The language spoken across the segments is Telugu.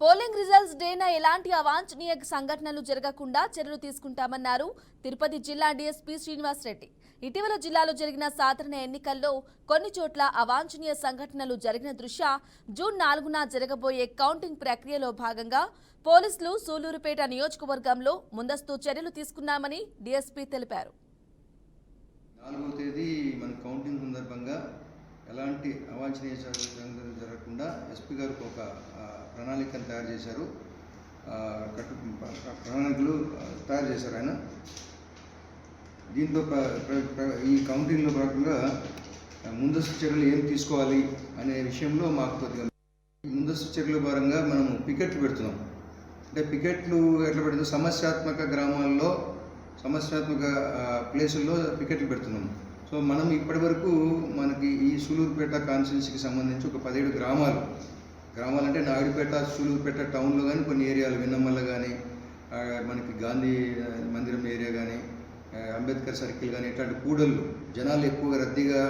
పోలింగ్ రిజల్ట్స్ డేన ఎలాంటి అవాంఛనీయ సంఘటనలు జరగకుండా చర్యలు తీసుకుంటామన్నారు తిరుపతి జిల్లా డీఎస్పీ శ్రీనివాస్ రెడ్డి. ఇటీవల జిల్లాలో జరిగిన సాధారణ ఎన్నికల్లో కొన్ని చోట్ల అవాంఛనీయ సంఘటనలు జరిగిన దృష్ట్యా జూన్ 4న జరగబోయే కౌంటింగ్ ప్రక్రియలో భాగంగా పోలీసులు సూలూరుపేట నియోజకవర్గంలో ముందస్తు చర్యలు తీసుకున్నామని డీఎస్పీ తెలిపారు. 4వ తేదీ మన కౌంటింగ్ సందర్భంగా ఎలాంటి అవాంఛనీయ సంఘటనలు జరగకుండా ఎస్పీ గారు ఒక ప్రణాళికను తయారు చేశారు. ప్రణాళికలు తయారు చేశారు ఆయన. దీంతో ఈ కౌంటింగ్లో భాగంగా ముందస్తు చర్యలు ఏం తీసుకోవాలి అనే విషయంలో మాకు కొద్దిగా ముందస్తు చర్యల భాగంగా మనం పికెట్లు పెడుతున్నాం. అంటే పికెట్లు ఎట్లా పెడుతున్నాం, సమస్యాత్మక గ్రామాల్లో సమస్యాత్మక ప్లేసుల్లో పికెట్లు పెడుతున్నాం. సో మనం ఇప్పటి వరకు మనకి ఈ సూలూరుపేట కాన్స్టిట్యున్సీకి సంబంధించి ఒక 17 గ్రామాలు అంటే నాయుడుపేట, సూలూరుపేట టౌన్లో కానీ కొన్ని ఏరియాలు, విన్నమల్ల కానీ, మనకి గాంధీ మందిరం ఏరియా కానీ, అంబేద్కర్ సర్కిల్ కానీ, ఇట్లాంటి కూడళ్ళు జనాలు ఎక్కువగా రద్దీగా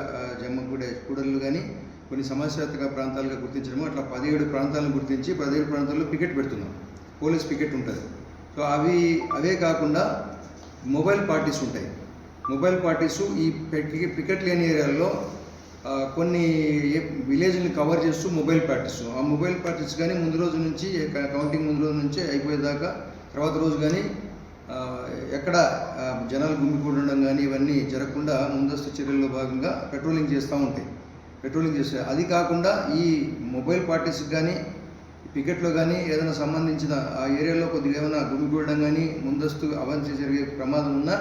జమ్మగూడే కూడళ్ళు కానీ కొన్ని సమస్యాత్మక ప్రాంతాలుగా గుర్తించడము, అట్లా 17 ప్రాంతాలను గుర్తించి 17 ప్రాంతాల్లో పికెట్ పెడుతున్నాం. పోలీస్ పికెట్ ఉంటుంది. సో అవే కాకుండా మొబైల్ పార్టీస్ ఉంటాయి. మొబైల్ పార్టీసు ఈ పికెట్ లేని ఏరియాల్లో కొన్ని విలేజ్ని కవర్ చేస్తూ మొబైల్ పార్టీస్, ఆ మొబైల్ పార్టీస్ కానీ ముందు రోజు నుంచి కౌంటింగ్ ముందు రోజు నుంచి అయిపోయేదాకా తర్వాత రోజు కానీ ఎక్కడ జనాలు గుమికూడడం కానీ ఇవన్నీ జరగకుండా ముందస్తు చర్యల్లో భాగంగా పెట్రోలింగ్ చేస్తాయి. అది కాకుండా ఈ మొబైల్ పార్టీస్కి కానీ పికెట్లో కానీ ఏదైనా సంబంధించిన ఆ ఏరియాలో కొద్దిగా ఏమైనా గుమికూడడం కానీ ముందస్తు అవాంఛనీయ జరిగే ప్రమాదం ఉన్నా